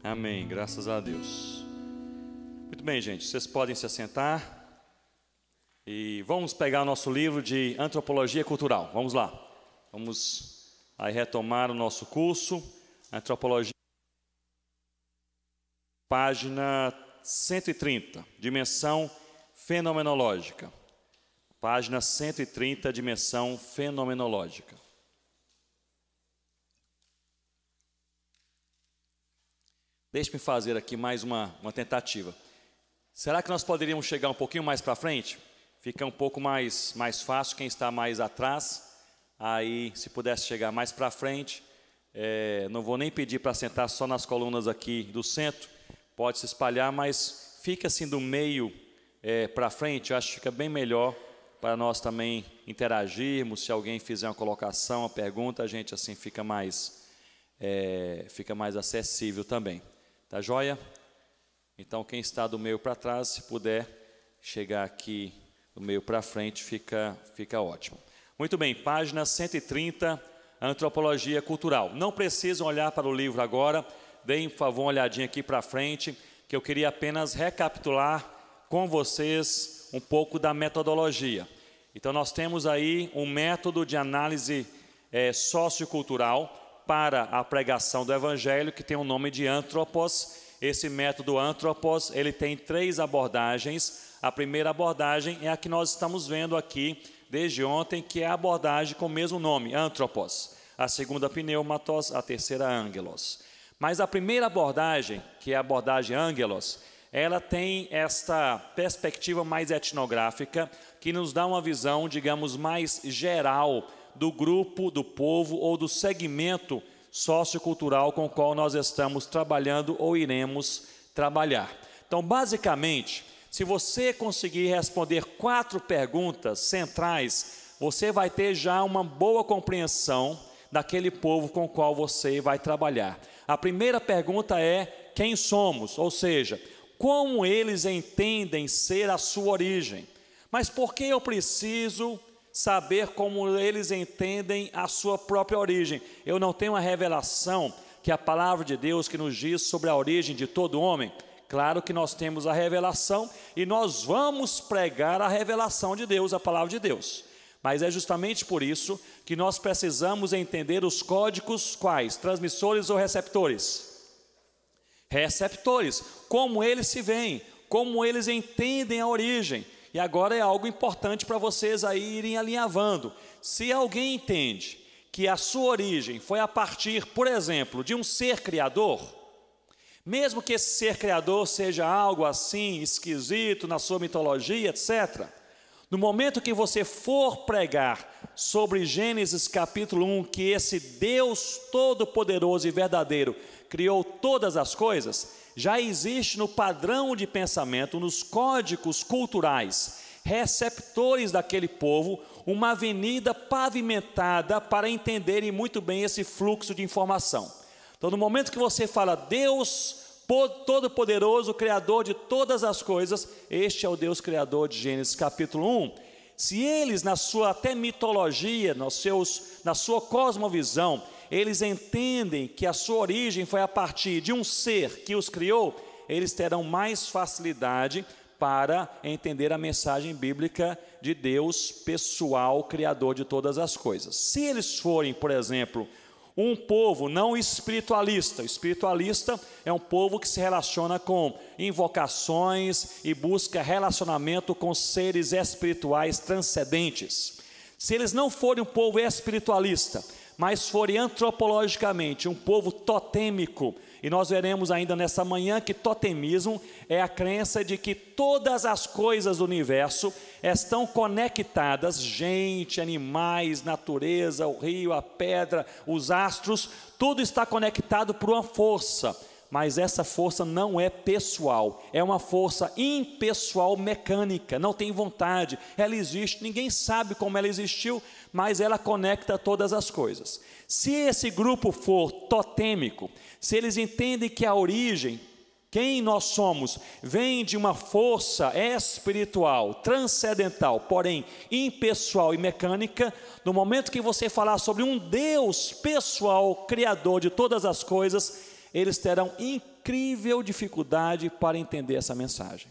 Amém, graças a Deus. Muito bem, gente, vocês podem se assentar. E vamos pegar o nosso livro de Antropologia Cultural. Vamos lá. Vamos aí retomar o nosso curso. Antropologia. Página 130, dimensão fenomenológica. Página 130, dimensão fenomenológica. Deixe-me fazer aqui mais uma tentativa. Será que nós poderíamos chegar um pouquinho mais para frente? Fica um pouco mais fácil quem está mais atrás. Aí, se pudesse chegar mais para frente, não vou nem pedir para sentar só nas colunas aqui do centro. Pode se espalhar, mas fica assim do meio para frente. Eu acho que fica bem melhor para nós também interagirmos. Se alguém fizer uma colocação, uma pergunta, a gente assim fica mais acessível também. Tá joia? Então, quem está do meio para trás, se puder chegar aqui do meio para frente, fica ótimo. Muito bem, página 130, Antropologia Cultural. Não precisam olhar para o livro agora, deem, por favor, uma olhadinha aqui para frente, que eu queria apenas recapitular com vocês um pouco da metodologia. Então, nós temos aí um método de análise sociocultural para a pregação do Evangelho, que tem o nome de Anthropos. Esse método Anthropos, ele tem 3 abordagens. A primeira abordagem é a que nós estamos vendo aqui desde ontem, que é a abordagem com o mesmo nome, Anthropos. A segunda, Pneumatos, a terceira, Angelos. Mas a primeira abordagem, que é a abordagem Angelos, ela tem esta perspectiva mais etnográfica, que nos dá uma visão, digamos, mais geral do grupo, do povo ou do segmento sociocultural com o qual nós estamos trabalhando ou iremos trabalhar. Então, basicamente, se você conseguir responder 4 perguntas centrais, você vai ter já uma boa compreensão daquele povo com o qual você vai trabalhar. A primeira pergunta é: quem somos? Ou seja, como eles entendem ser a sua origem? Mas por que eu preciso saber como eles entendem a sua própria origem? Eu não tenho uma revelação, que é a palavra de Deus, que nos diz sobre a origem de todo homem? Claro que nós temos a revelação e nós vamos pregar a revelação de Deus, a palavra de Deus. Mas é justamente por isso que nós precisamos entender os códigos quais? Transmissores ou receptores? Receptores, como eles se veem, como eles entendem a origem. E agora é algo importante para vocês aí irem alinhavando. Se alguém entende que a sua origem foi a partir, por exemplo, de um ser criador, mesmo que esse ser criador seja algo assim, esquisito na sua mitologia, etc., no momento que você for pregar sobre Gênesis capítulo 1, que esse Deus todo-poderoso e verdadeiro criou todas as coisas, já existe no padrão de pensamento, nos códigos culturais, receptores daquele povo, uma avenida pavimentada para entenderem muito bem esse fluxo de informação. Então, no momento que você fala Deus todo-poderoso, criador de todas as coisas, este é o Deus criador de Gênesis capítulo 1. Se eles, na sua até mitologia, na sua cosmovisão, eles entendem que a sua origem foi a partir de um ser que os criou, eles terão mais facilidade para entender a mensagem bíblica de Deus pessoal, criador de todas as coisas. Se eles forem, por exemplo, um povo não espiritualista, espiritualista é um povo que se relaciona com invocações e busca relacionamento com seres espirituais transcendentes. Se eles não forem um povo espiritualista, mas forem antropologicamente um povo totêmico, e nós veremos ainda nessa manhã que totemismo é a crença de que todas as coisas do universo estão conectadas, gente, animais, natureza, o rio, a pedra, os astros, tudo está conectado por uma força, mas essa força não é pessoal, é uma força impessoal mecânica, não tem vontade, ela existe, ninguém sabe como ela existiu, mas ela conecta todas as coisas. Se esse grupo for totêmico, se eles entendem que a origem, quem nós somos, vem de uma força espiritual, transcendental, porém impessoal e mecânica, no momento que você falar sobre um Deus pessoal, criador de todas as coisas, eles terão incrível dificuldade para entender essa mensagem.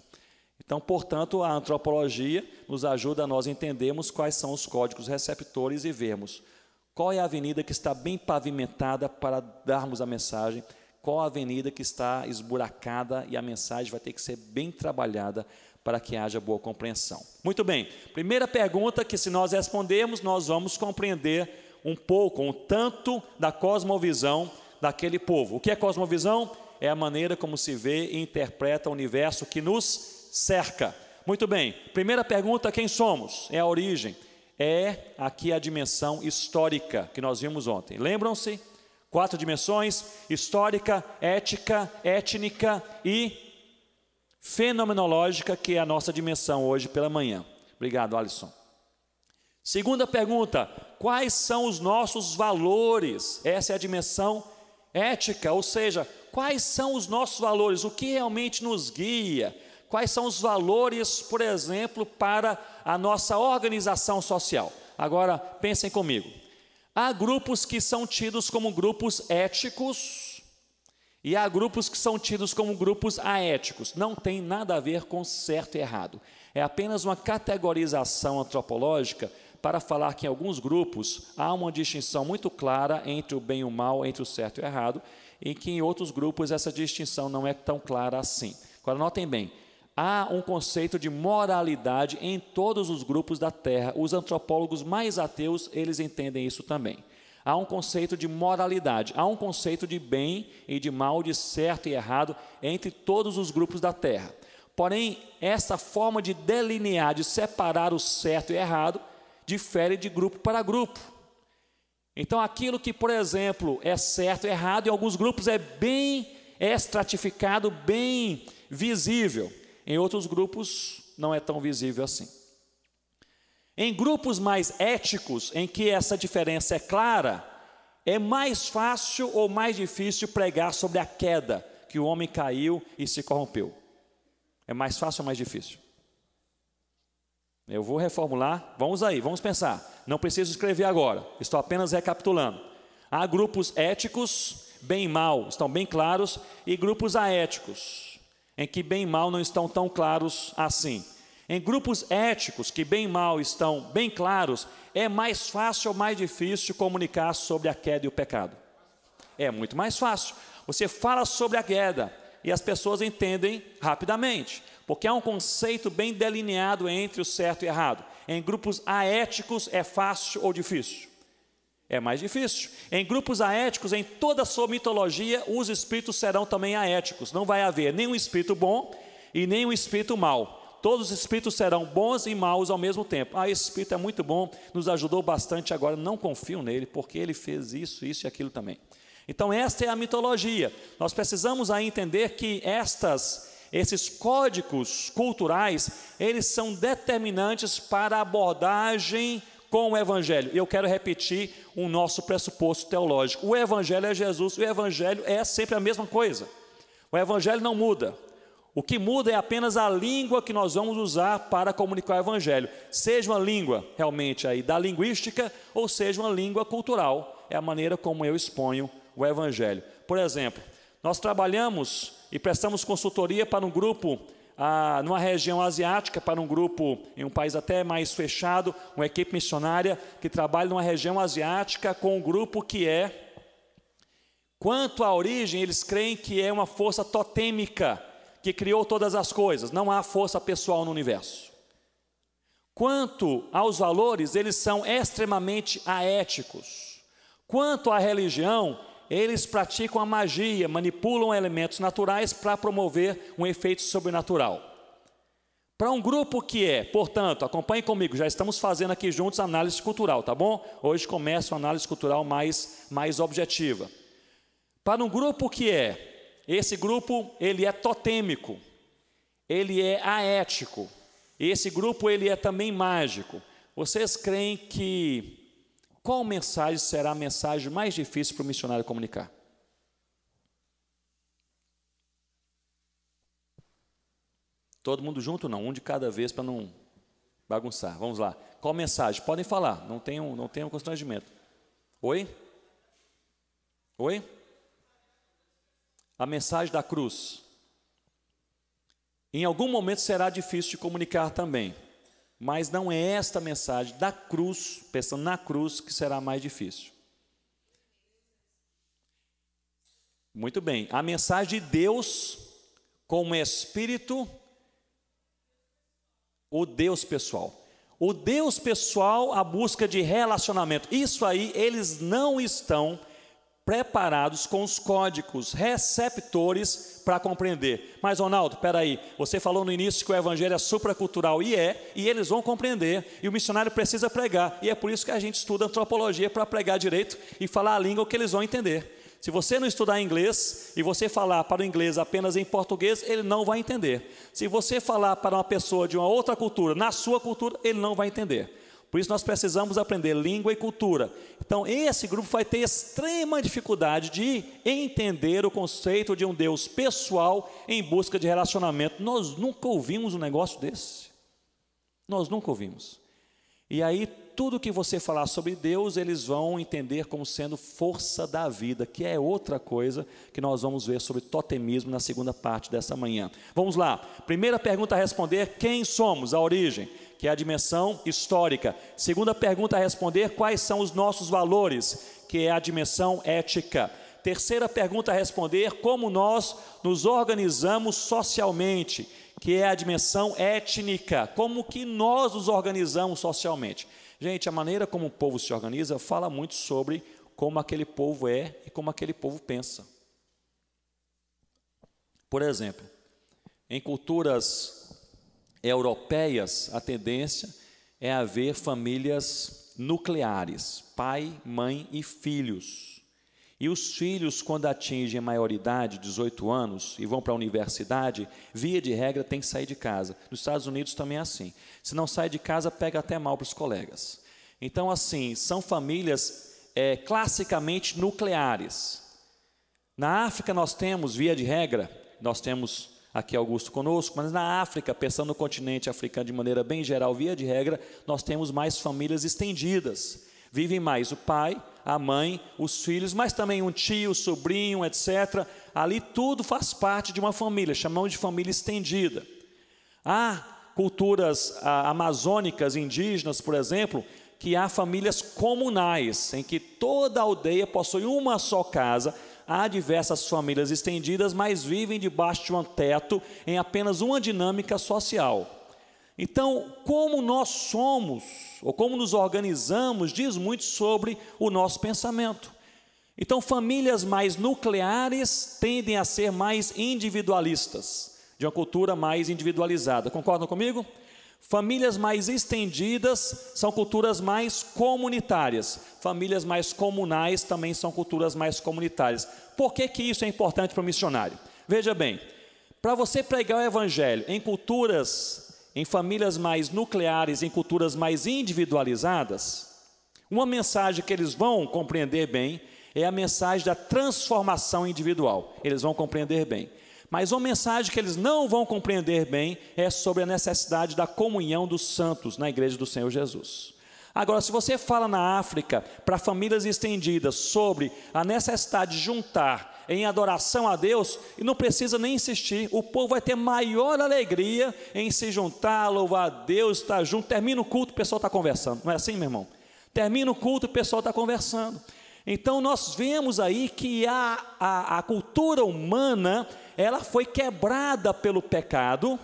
Então, portanto, a antropologia nos ajuda a nós entendermos quais são os códigos receptores e vermos qual é a avenida que está bem pavimentada para darmos a mensagem, qual a avenida que está esburacada e a mensagem vai ter que ser bem trabalhada para que haja boa compreensão. Muito bem, primeira pergunta que se nós respondermos, nós vamos compreender um pouco, um tanto da cosmovisão daquele povo. O que é cosmovisão? É a maneira como se vê e interpreta o universo que nos cerca. Muito bem, primeira pergunta, quem somos? É a origem, é aqui a dimensão histórica que nós vimos ontem. Lembram-se? 4 dimensões: histórica, ética, étnica e fenomenológica, que é a nossa dimensão hoje pela manhã. Obrigado, Alisson. Segunda pergunta: quais são os nossos valores? Essa é a dimensão ética, ou seja, quais são os nossos valores? O que realmente nos guia? Quais são os valores, por exemplo, para a nossa organização social? Agora, pensem comigo. Há grupos que são tidos como grupos éticos e há grupos que são tidos como grupos aéticos. Não tem nada a ver com certo e errado. É apenas uma categorização antropológica para falar que em alguns grupos há uma distinção muito clara entre o bem e o mal, entre o certo e o errado, e que em outros grupos essa distinção não é tão clara assim. Agora, notem bem. Há um conceito de moralidade em todos os grupos da Terra. Os antropólogos mais ateus, eles entendem isso também. Há um conceito de moralidade, há um conceito de bem e de mal, de certo e errado entre todos os grupos da Terra. Porém, essa forma de delinear, de separar o certo e errado, difere de grupo para grupo. Então, aquilo que, por exemplo, é certo e errado, em alguns grupos é bem estratificado, bem visível. Em outros grupos não é tão visível assim. Em grupos mais éticos, em que essa diferença é clara, é mais fácil ou mais difícil pregar sobre a queda, que o homem caiu e se corrompeu. É mais fácil ou mais difícil? Eu vou reformular, vamos aí, vamos pensar. Não preciso escrever agora, estou apenas recapitulando. Há grupos éticos, bem e mal, estão bem claros, e grupos aéticos, em que bem e mal não estão tão claros assim. Em grupos éticos, que bem e mal estão bem claros, é mais fácil ou mais difícil comunicar sobre a queda e o pecado? É muito mais fácil. Você fala sobre a queda e as pessoas entendem rapidamente, porque há um conceito bem delineado entre o certo e o errado. Em grupos aéticos é fácil ou difícil? É mais difícil. Em grupos aéticos, em toda a sua mitologia, os espíritos serão também aéticos. Não vai haver nem um espírito bom e nem um espírito mau. Todos os espíritos serão bons e maus ao mesmo tempo. Esse espírito é muito bom, nos ajudou bastante, agora não confio nele, porque ele fez isso, isso e aquilo também. Então, esta é a mitologia. Nós precisamos aí entender que esses códigos culturais, eles são determinantes para a abordagem com o Evangelho. E eu quero repetir o nosso pressuposto teológico. O Evangelho é Jesus, o Evangelho é sempre a mesma coisa. O Evangelho não muda. O que muda é apenas a língua que nós vamos usar para comunicar o Evangelho. Seja uma língua realmente aí da linguística ou seja uma língua cultural. É a maneira como eu exponho o Evangelho. Por exemplo, nós trabalhamos e prestamos consultoria para um grupo numa região asiática, para um grupo em um país até mais fechado, uma equipe missionária que trabalha numa região asiática com um grupo que quanto à origem, eles creem que é uma força totêmica que criou todas as coisas, não há força pessoal no universo. Quanto aos valores, eles são extremamente aéticos. Quanto à religião, eles praticam a magia, manipulam elementos naturais para promover um efeito sobrenatural. Para um grupo que portanto, acompanhem comigo, já estamos fazendo aqui juntos análise cultural, tá bom? Hoje começa uma análise cultural mais objetiva. Para um grupo que esse grupo, ele é totêmico, ele é aético, esse grupo, ele é também mágico. Vocês creem que qual mensagem será a mensagem mais difícil para o missionário comunicar? Todo mundo junto? Não, um de cada vez para não bagunçar. Vamos lá. Qual mensagem? Podem falar, não tenham constrangimento. Oi? Oi? a mensagem da cruz. Em algum momento será difícil de comunicar também, mas não é esta mensagem da cruz, pensando na cruz, que será mais difícil. Muito bem, a mensagem de Deus como Espírito, o Deus pessoal. O Deus pessoal, a busca de relacionamento. Isso aí, eles não estão preparados com os códigos receptores para compreender. Mas, Ronaldo, espera aí, você falou no início que o evangelho é supracultural, e eles vão compreender, e o missionário precisa pregar, e é por isso que a gente estuda antropologia, para pregar direito e falar a língua que eles vão entender. Se você não estudar inglês e você falar para o inglês apenas em português, ele não vai entender. Se você falar para uma pessoa de uma outra cultura, na sua cultura, ele não vai entender. Por isso nós precisamos aprender língua e cultura. Então esse grupo vai ter extrema dificuldade de entender o conceito de um Deus pessoal em busca de relacionamento. Nós nunca ouvimos um negócio desse. Nós nunca ouvimos. E aí tudo que você falar sobre Deus, eles vão entender como sendo força da vida, que é outra coisa que nós vamos ver sobre totemismo na segunda parte dessa manhã. Vamos lá, primeira pergunta a responder, quem somos? A origem, que é a dimensão histórica. Segunda pergunta a responder, quais são os nossos valores, que é a dimensão ética. Terceira pergunta a responder, como nós nos organizamos socialmente, que é a dimensão étnica, como que nós nos organizamos socialmente. Gente, a maneira como o povo se organiza fala muito sobre como aquele povo é e como aquele povo pensa. Por exemplo, em culturas europeias, a tendência é haver famílias nucleares, pai, mãe e filhos. E os filhos, quando atingem a maioridade, 18 anos, e vão para a universidade, via de regra, tem que sair de casa. Nos Estados Unidos também é assim. Se não sai de casa, pega até mal para os colegas. Então, assim, são famílias classicamente nucleares. Na África nós temos, via de regra, nós temos aqui Augusto conosco, mas na África, pensando no continente africano de maneira bem geral, via de regra, nós temos mais famílias estendidas. Vivem mais o pai, a mãe, os filhos, mas também um tio, sobrinho, etc. Ali tudo faz parte de uma família, chamamos de família estendida. Há culturas amazônicas, indígenas, por exemplo, que há famílias comunais, em que toda a aldeia possui uma só casa. Há diversas famílias estendidas, mas vivem debaixo de um teto, em apenas uma dinâmica social. Então, como nós somos, ou como nos organizamos, diz muito sobre o nosso pensamento. Então, famílias mais nucleares tendem a ser mais individualistas, de uma cultura mais individualizada. Concordam comigo? Famílias mais estendidas são culturas mais comunitárias. Famílias mais comunais também são culturas mais comunitárias. Por que que isso é importante para o missionário? Veja bem, para você pregar o evangelho em famílias mais nucleares, em culturas mais individualizadas, uma mensagem que eles vão compreender bem é a mensagem da transformação individual. Eles vão compreender bem. Mas uma mensagem que eles não vão compreender bem é sobre a necessidade da comunhão dos santos na igreja do Senhor Jesus. Agora, se você fala na África, para famílias estendidas, sobre a necessidade de juntar em adoração a Deus, e não precisa nem insistir, o povo vai ter maior alegria em se juntar, louvar a Deus, estar junto. Termina o culto, o pessoal está conversando, não é assim, meu irmão? Termina o culto, o pessoal está conversando. Então nós vemos aí que a cultura humana, ela foi quebrada pelo pecado,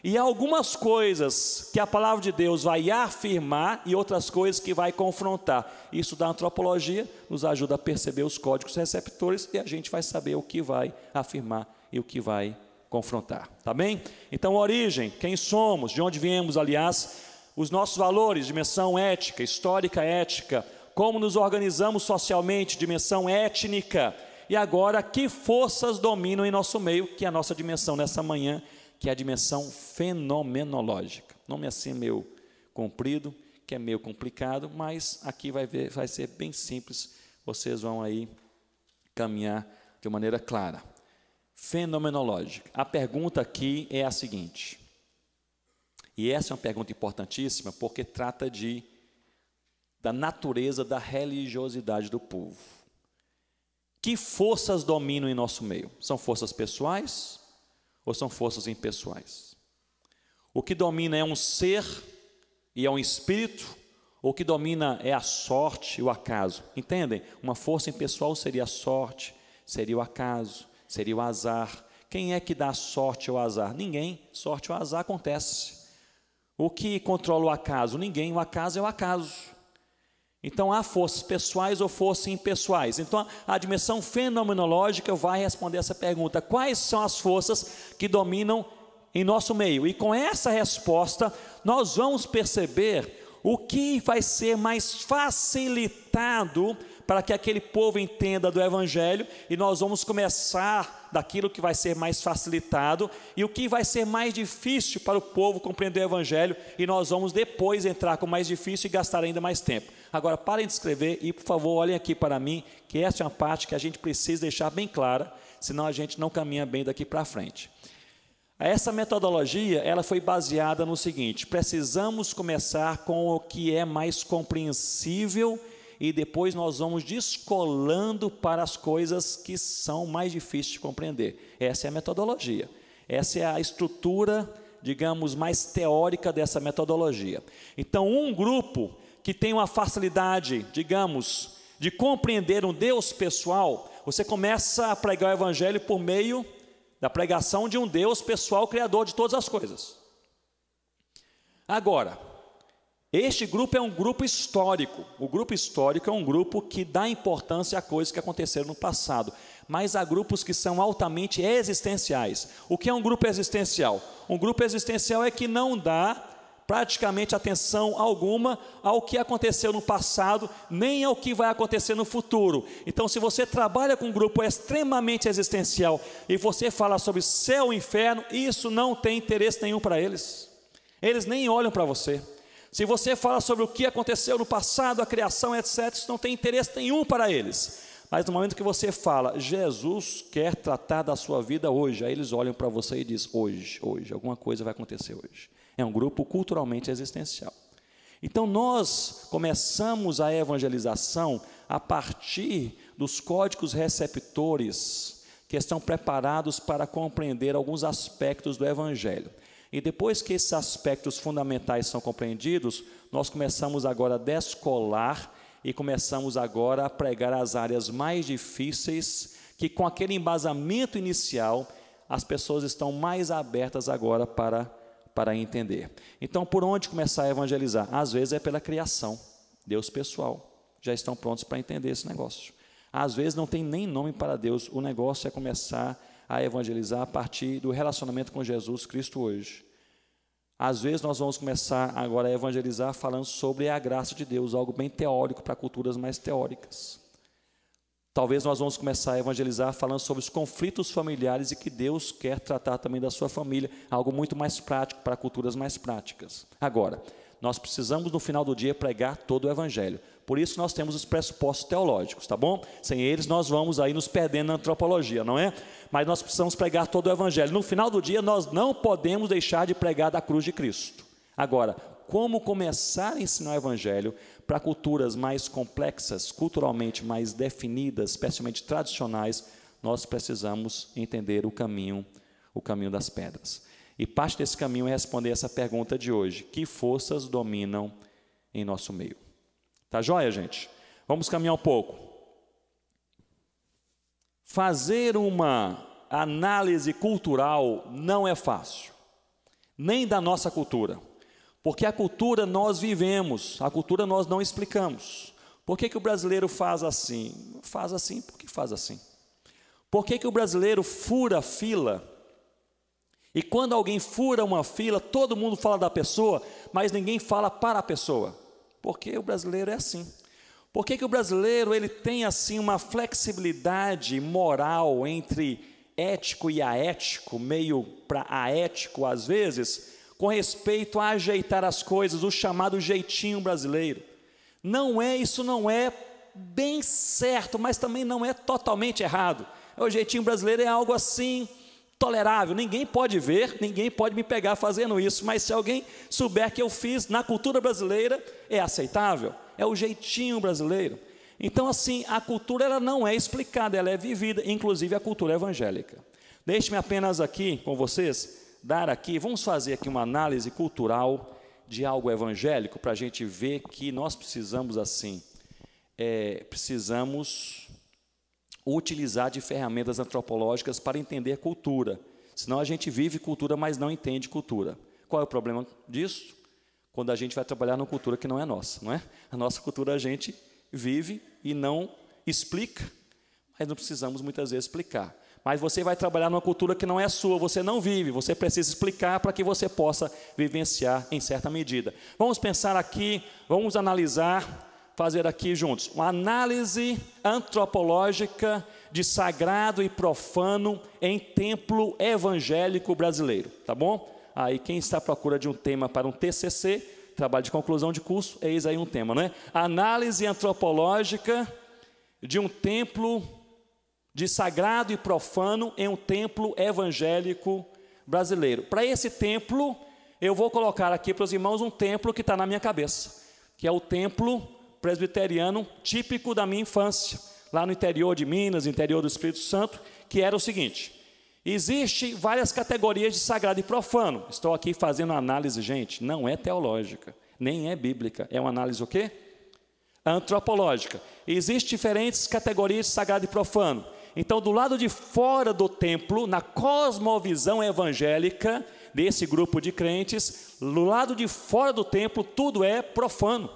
e há algumas coisas que a palavra de Deus vai afirmar e outras coisas que vai confrontar. Isso da antropologia nos ajuda a perceber os códigos receptores e a gente vai saber o que vai afirmar e o que vai confrontar, tá bem? Então, origem, quem somos, de onde viemos, aliás, os nossos valores, dimensão ética, histórica ética, como nos organizamos socialmente, dimensão étnica, e agora que forças dominam em nosso meio, que é a nossa dimensão nessa manhã, que é a dimensão fenomenológica. Nome assim meio comprido, que é meio complicado, mas aqui vai ser bem simples, vocês vão aí caminhar de maneira clara. Fenomenológica. A pergunta aqui é a seguinte, e essa é uma pergunta importantíssima, porque trata da natureza da religiosidade do povo. Que forças dominam em nosso meio? São forças pessoais ou são forças impessoais? O que domina é um ser e é um espírito, ou o que domina é a sorte e o acaso? Entendem? Uma força impessoal seria a sorte, seria o acaso, seria o azar. Quem é que dá a sorte ou azar? Ninguém. Sorte ou azar acontece. O que controla o acaso? Ninguém. O acaso é o acaso. Então, há forças pessoais ou forças impessoais. Então, a dimensão fenomenológica vai responder essa pergunta: quais são as forças que dominam em nosso meio? E com essa resposta, nós vamos perceber o que vai ser mais facilitado para que aquele povo entenda do Evangelho, e nós vamos começar daquilo que vai ser mais facilitado, e o que vai ser mais difícil para o povo compreender o Evangelho, e nós vamos depois entrar com o mais difícil e gastar ainda mais tempo. Agora parem de escrever e, por favor, olhem aqui para mim, que essa é uma parte que a gente precisa deixar bem clara, senão a gente não caminha bem daqui para frente. Essa metodologia, ela foi baseada no seguinte: precisamos começar com o que é mais compreensível, e depois nós vamos descolando para as coisas que são mais difíceis de compreender. Essa é a metodologia, essa é a estrutura, digamos, mais teórica dessa metodologia. Então, um grupo que tem uma facilidade, digamos, de compreender um Deus pessoal, você começa a pregar o Evangelho por meio da pregação de um Deus pessoal, criador de todas as coisas. Agora, este grupo é um grupo histórico. O grupo histórico é um grupo que dá importância a coisas que aconteceram no passado, mas há grupos que são altamente existenciais. O que é um grupo existencial? Um grupo existencial é que não dá praticamente atenção alguma ao que aconteceu no passado, nem ao que vai acontecer no futuro. Então, se você trabalha com um grupo extremamente existencial e você fala sobre céu e inferno, isso não tem interesse nenhum para eles. Eles nem olham para você. Se você fala sobre o que aconteceu no passado, a criação, etc., isso não tem interesse nenhum para eles. Mas no momento que você fala, Jesus quer tratar da sua vida hoje, aí eles olham para você e dizem, hoje, alguma coisa vai acontecer hoje. É um grupo culturalmente existencial. Então nós começamos a evangelização a partir dos códigos receptores que estão preparados para compreender alguns aspectos do Evangelho. E depois que esses aspectos fundamentais são compreendidos, nós começamos agora a descolar e começamos agora a pregar as áreas mais difíceis, que com aquele embasamento inicial, as pessoas estão mais abertas agora para entender. Então, por onde começar a evangelizar? Às vezes é pela criação, Deus pessoal. Já estão prontos para entender esse negócio. Às vezes não tem nem nome para Deus, o negócio é começar a evangelizar a partir do relacionamento com Jesus Cristo hoje. Às vezes nós vamos começar agora a evangelizar falando sobre a graça de Deus, algo bem teórico para culturas mais teóricas. Talvez nós vamos começar a evangelizar falando sobre os conflitos familiares e que Deus quer tratar também da sua família, algo muito mais prático para culturas mais práticas. Agora, nós precisamos no final do dia pregar todo o Evangelho. Por isso nós temos os pressupostos teológicos, tá bom? Sem eles nós vamos aí nos perdendo na antropologia, não é? Mas nós precisamos pregar todo o Evangelho. No final do dia nós não podemos deixar de pregar da cruz de Cristo. Agora, como começar a ensinar o Evangelho para culturas mais complexas, culturalmente mais definidas, especialmente tradicionais, nós precisamos entender o caminho das pedras. E parte desse caminho é responder essa pergunta de hoje: que forças dominam em nosso meio? Tá joia, gente? Vamos caminhar um pouco. Fazer uma análise cultural não é fácil, nem da nossa cultura, porque a cultura nós vivemos, a cultura nós não explicamos. Por que o brasileiro faz assim? Faz assim porque faz assim. Por que o brasileiro fura fila? E quando alguém fura uma fila, todo mundo fala da pessoa, mas ninguém fala para a pessoa. Porque o brasileiro é assim. Por que o brasileiro ele tem assim uma flexibilidade moral entre ético e aético, meio para aético às vezes, com respeito a ajeitar as coisas, o chamado jeitinho brasileiro? Isso não é bem certo, mas também não é totalmente errado. O jeitinho brasileiro é algo assim tolerável, ninguém pode ver, ninguém pode me pegar fazendo isso, mas se alguém souber que eu fiz na cultura brasileira, é aceitável, é o jeitinho brasileiro. Então, assim, a cultura ela não é explicada, ela é vivida, inclusive a cultura evangélica. Deixe-me apenas aqui com vocês, vamos fazer aqui uma análise cultural de algo evangélico, para a gente ver que nós precisamos, assim, precisamos utilizar de ferramentas antropológicas para entender cultura. Senão a gente vive cultura, mas não entende cultura. Qual é o problema disso? Quando a gente vai trabalhar numa cultura que não é nossa, não é? A nossa cultura a gente vive e não explica, mas não precisamos muitas vezes explicar. Mas você vai trabalhar numa cultura que não é sua, você não vive, você precisa explicar para que você possa vivenciar em certa medida. Vamos pensar aqui, vamos analisar, fazer aqui juntos, uma análise antropológica de sagrado e profano em templo evangélico brasileiro, tá bom? Aí quem está à procura de um tema para um TCC, trabalho de conclusão de curso, eis aí um tema, não é? Análise antropológica de um templo de sagrado e profano em um templo evangélico brasileiro. Para esse templo, eu vou colocar aqui para os irmãos um templo que está na minha cabeça, que é o templo presbiteriano típico da minha infância, lá no interior de Minas, interior do Espírito Santo, que era o seguinte: existe várias categorias de sagrado e profano. Estou aqui fazendo análise, gente, não é teológica, nem é bíblica, é uma análise o quê? Antropológica. Existem diferentes categorias de sagrado e profano. Então, do lado de fora do templo, na cosmovisão evangélica desse grupo de crentes, do lado de fora do templo, tudo é profano.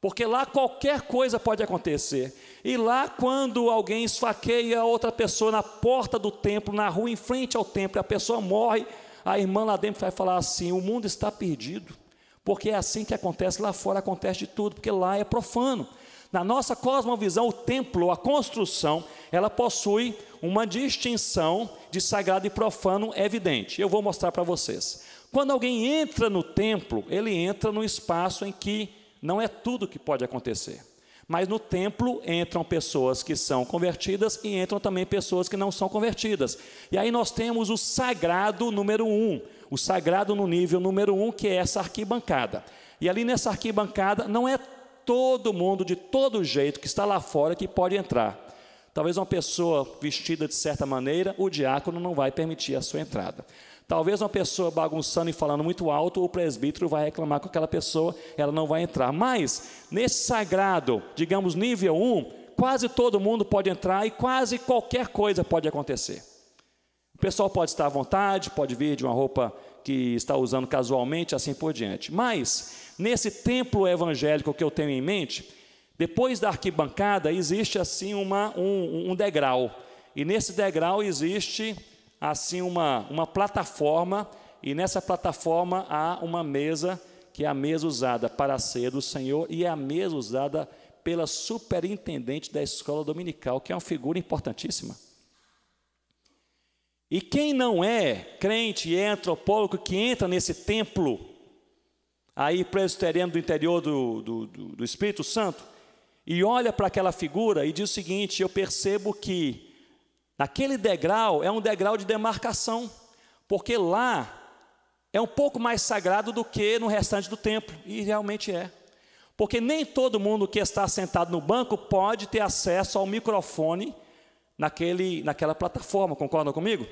Porque lá qualquer coisa pode acontecer. E lá, quando alguém esfaqueia outra pessoa na porta do templo, na rua em frente ao templo, a pessoa morre, a irmã lá dentro vai falar assim: o mundo está perdido. Porque é assim que acontece, lá fora acontece de tudo, porque lá é profano. Na nossa cosmovisão, o templo, a construção, ela possui uma distinção de sagrado e profano evidente. Eu vou mostrar para vocês. Quando alguém entra no templo, ele entra num espaço em que não é tudo que pode acontecer. Mas no templo entram pessoas que são convertidas e entram também pessoas que não são convertidas. E aí nós temos o sagrado número 1, o sagrado no nível número 1, que é essa arquibancada. E ali nessa arquibancada não é todo mundo, de todo jeito, que está lá fora, que pode entrar. Talvez uma pessoa vestida de certa maneira, o diácono não vai permitir a sua entrada. Talvez uma pessoa bagunçando e falando muito alto, o presbítero vai reclamar com aquela pessoa, ela não vai entrar. Mas, nesse sagrado, digamos, nível 1, quase todo mundo pode entrar e quase qualquer coisa pode acontecer. O pessoal pode estar à vontade, pode vir de uma roupa que está usando casualmente, assim por diante. Mas, nesse templo evangélico que eu tenho em mente, depois da arquibancada existe assim um degrau. E nesse degrau existe assim uma plataforma, e nessa plataforma há uma mesa, que é a mesa usada para a ceia do Senhor, e é a mesa usada pela superintendente da escola dominical, que é uma figura importantíssima. E quem não é crente e é antropólogo, que entra nesse templo, aí presbiteriano do interior do Espírito Santo, e olha para aquela figura e diz o seguinte: eu percebo que aquele degrau é um degrau de demarcação, porque lá é um pouco mais sagrado do que no restante do templo, e realmente é. Porque nem todo mundo que está sentado no banco pode ter acesso ao microfone naquela plataforma, concordam comigo?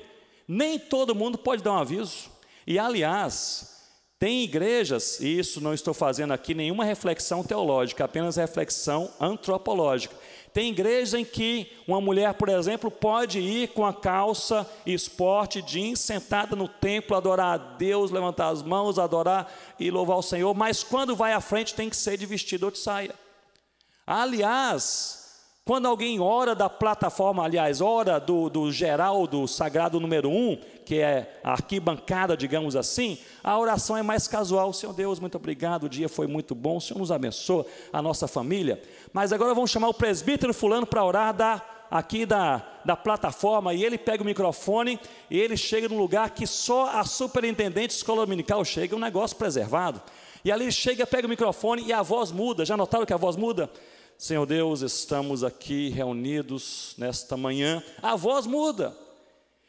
Nem todo mundo pode dar um aviso. E aliás, tem igrejas, e isso não estou fazendo aqui nenhuma reflexão teológica, apenas reflexão antropológica. Tem igreja em que uma mulher, por exemplo, pode ir com a calça esporte jeans, sentada no templo, adorar a Deus, levantar as mãos, adorar e louvar o Senhor, mas quando vai à frente tem que ser de vestido ou de saia. Aliás, quando alguém ora da plataforma, ora do geral, do sagrado número 1, que é a arquibancada, digamos assim, a oração é mais casual. Senhor Deus, muito obrigado, o dia foi muito bom, o Senhor nos abençoa, a nossa família. Mas agora vamos chamar o presbítero fulano para orar da plataforma, e ele pega o microfone, e ele chega num lugar que só a superintendente escola dominical chega, um negócio preservado. E ali ele chega, pega o microfone e a voz muda. Já notaram que a voz muda? Senhor Deus, estamos aqui reunidos nesta manhã. A voz muda.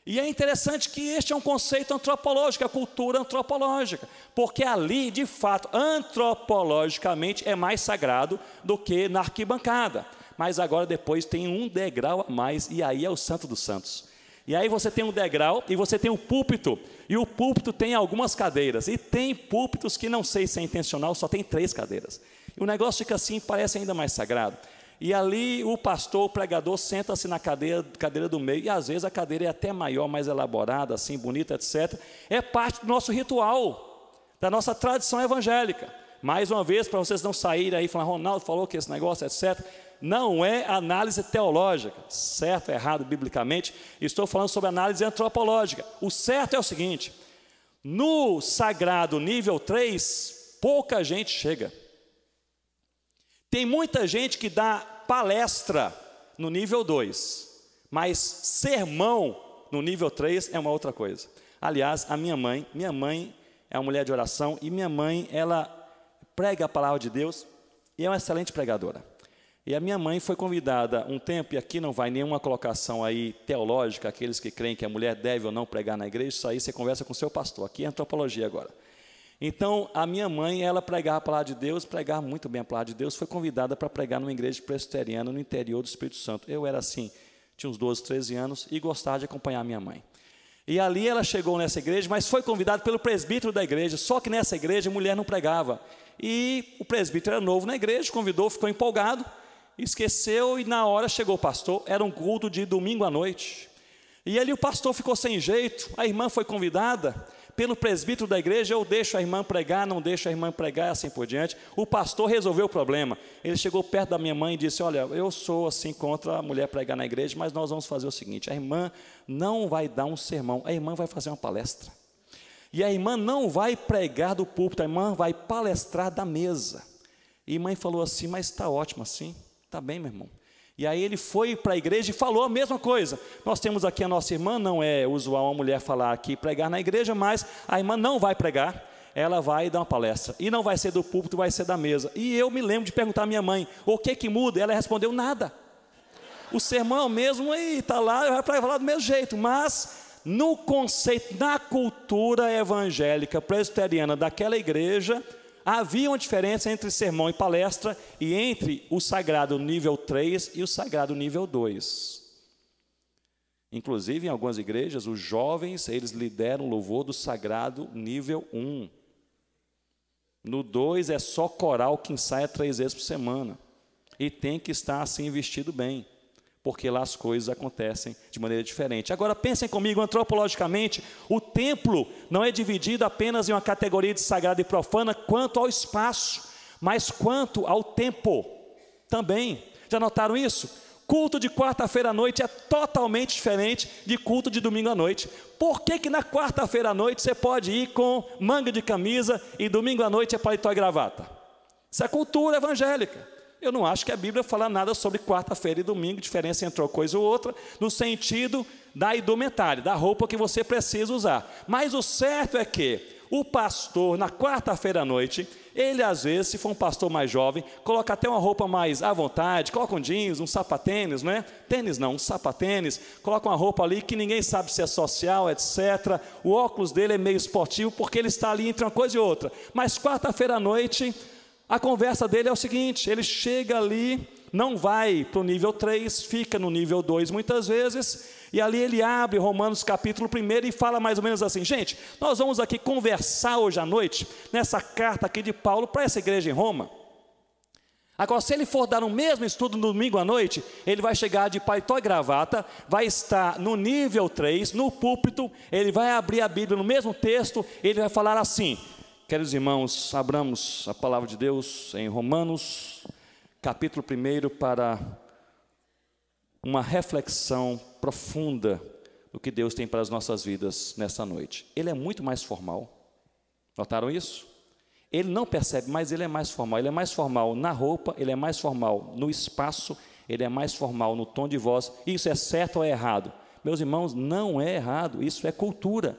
E é interessante que este é um conceito antropológico, a cultura antropológica, porque ali, de fato, antropologicamente é mais sagrado do que na arquibancada. Mas agora depois tem um degrau a mais, e aí é o Santo dos Santos. E aí você tem um degrau e você tem um púlpito, e o púlpito tem algumas cadeiras, e tem púlpitos que não sei se é intencional, só tem 3 cadeiras. E o negócio fica assim, parece ainda mais sagrado. E ali o pastor, o pregador, senta-se na cadeira do meio, e às vezes a cadeira é até maior, mais elaborada, assim, bonita, etc. É parte do nosso ritual, da nossa tradição evangélica. Mais uma vez, para vocês não saírem aí e falar, Ronaldo falou que esse negócio, etc. Não é análise teológica, certo ou errado biblicamente, estou falando sobre análise antropológica. O certo é o seguinte, no sagrado nível 3, pouca gente chega. Tem muita gente que dá palestra no nível 2, mas sermão no nível 3 é uma outra coisa. Aliás, a minha mãe é uma mulher de oração, e minha mãe, ela prega a palavra de Deus, e é uma excelente pregadora. E a minha mãe foi convidada um tempo, e aqui não vai nenhuma colocação aí teológica, aqueles que creem que a mulher deve ou não pregar na igreja, isso aí você conversa com o seu pastor, aqui é antropologia agora. Então, a minha mãe, ela pregava a palavra de Deus, pregava muito bem a palavra de Deus, foi convidada para pregar numa igreja presbiteriana no interior do Espírito Santo. Eu era assim, tinha uns 12, 13 anos, e gostava de acompanhar a minha mãe. E ali ela chegou nessa igreja, mas foi convidada pelo presbítero da igreja, só que nessa igreja a mulher não pregava. E o presbítero era novo na igreja, convidou, ficou empolgado, esqueceu, e na hora chegou o pastor, era um culto de domingo à noite. E ali o pastor ficou sem jeito, a irmã foi convidada pelo presbítero da igreja, eu deixo a irmã pregar, não deixo a irmã pregar, assim por diante. O pastor resolveu o problema, ele chegou perto da minha mãe e disse, olha, eu sou assim contra a mulher pregar na igreja, mas nós vamos fazer o seguinte, a irmã não vai dar um sermão, a irmã vai fazer uma palestra, e a irmã não vai pregar do púlpito, a irmã vai palestrar da mesa. E a mãe falou assim, mas está ótimo assim, está bem, meu irmão. E aí ele foi para a igreja e falou a mesma coisa. Nós temos aqui a nossa irmã, não é usual uma mulher falar aqui, pregar na igreja, mas a irmã não vai pregar, ela vai dar uma palestra. E não vai ser do púlpito, vai ser da mesa. E eu me lembro de perguntar à minha mãe, o que muda? Ela respondeu, nada. O sermão mesmo, e está lá, vai para falar do mesmo jeito. Mas no conceito, na cultura evangélica presbiteriana daquela igreja, havia uma diferença entre sermão e palestra, e entre o sagrado nível 3 e o sagrado nível 2. Inclusive, em algumas igrejas, os jovens, eles lideram o louvor do sagrado nível 1. No 2 é só coral que ensaia 3 vezes por semana. E tem que estar assim vestido bem, porque lá as coisas acontecem de maneira diferente. Agora pensem comigo, antropologicamente, o templo não é dividido apenas em uma categoria de sagrado e profana quanto ao espaço, mas quanto ao tempo também. Já notaram isso? Culto de quarta-feira à noite é totalmente diferente de culto de domingo à noite. Por que na quarta-feira à noite você pode ir com manga de camisa e domingo à noite é paletó e gravata? Isso é cultura evangélica. Eu não acho que a Bíblia fala nada sobre quarta-feira e domingo, diferença entre uma coisa ou outra, no sentido da indumentária, da roupa que você precisa usar. Mas o certo é que o pastor, na quarta-feira à noite, ele às vezes, se for um pastor mais jovem, coloca até uma roupa mais à vontade, coloca um jeans, um sapatênis, não é? Tênis não, um sapatênis, coloca uma roupa ali que ninguém sabe se é social, etc. O óculos dele é meio esportivo, porque ele está ali entre uma coisa e outra. Mas quarta-feira à noite, a conversa dele é o seguinte, ele chega ali, não vai para o nível 3, fica no nível 2 muitas vezes, e ali ele abre Romanos capítulo 1 e fala mais ou menos assim, gente, nós vamos aqui conversar hoje à noite, nessa carta aqui de Paulo para essa igreja em Roma. Agora, se ele for dar o mesmo estudo no domingo à noite, ele vai chegar de paletó e gravata, vai estar no nível 3, no púlpito, ele vai abrir a Bíblia no mesmo texto, ele vai falar assim, queridos irmãos, abramos a palavra de Deus em Romanos, capítulo 1, para uma reflexão profunda do que Deus tem para as nossas vidas nessa noite. Ele é muito mais formal, notaram isso? Ele não percebe, mas ele é mais formal. Ele é mais formal na roupa, ele é mais formal no espaço, ele é mais formal no tom de voz. Isso é certo ou é errado? Meus irmãos, não é errado, isso é cultura.